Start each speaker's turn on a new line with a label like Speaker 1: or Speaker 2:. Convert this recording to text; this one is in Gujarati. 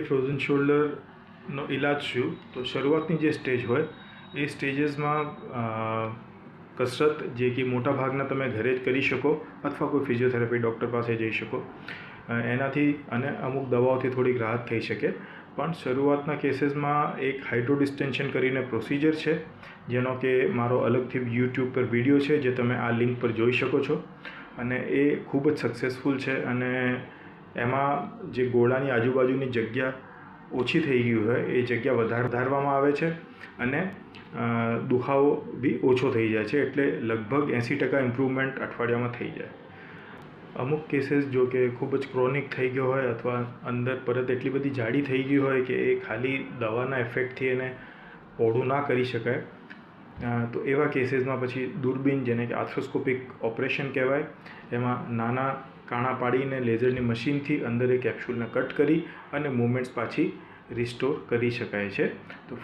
Speaker 1: જે ફ્રોઝન શોલ્ડરનો ઇલાજ શું, તો શરૂઆતની જે સ્ટેજ હોય એ સ્ટેજીસમાં કસરત જે કે મોટાભાગના તમે ઘરે જ કરી શકો અથવા કોઈ ફિઝિયોથેરાપી ડૉક્ટર પાસે જઈ શકો એનાથી અને અમુક દવાઓથી થોડીક રાહત થઈ શકે. પણ શરૂઆતના કેસીસમાં એક હાઇડ્રોડિસ્ટેન્શન કરીને પ્રોસિજર છે, જેનો કે મારો અલગથી યુટ્યુબ પર વિડીયો છે જે તમે આ લિંક પર જોઈ શકો છો, અને એ ખૂબ જ સક્સેસફુલ છે. અને એમાં જે ગોળાની આજુબાજુની જગ્યા ઓછી થઈ ગઈ હોય એ જગ્યા વધારવામાં આવે છે અને દુખાવો બી ઓછો થઈ જાય છે, એટલે લગભગ 80% ઇમ્પ્રૂવમેન્ટ અઠવાડિયામાં થઈ જાય. અમુક કેસીસ જો કે ખૂબ જ ક્રોનિક થઈ ગયો હોય અથવા અંદર પરત એટલી બધી જાડી થઈ ગઈ હોય કે એ ખાલી દવાના ઇફેક્ટથી એને પહોળું ના કરી શકાય, તો એવા કેસીસમાં પછી દૂરબીન, જેને કે આર્થ્રોસ્કોપિક ઓપરેશન કહેવાય, એમાં નાના કાણા પાડીને લેઝરની મશીનથી અંદર એ કેપ્સ્યુલને કટ કરી અને મૂવમેન્ટ્સ પાછી રિસ્ટોર કરી શકાય છે. તો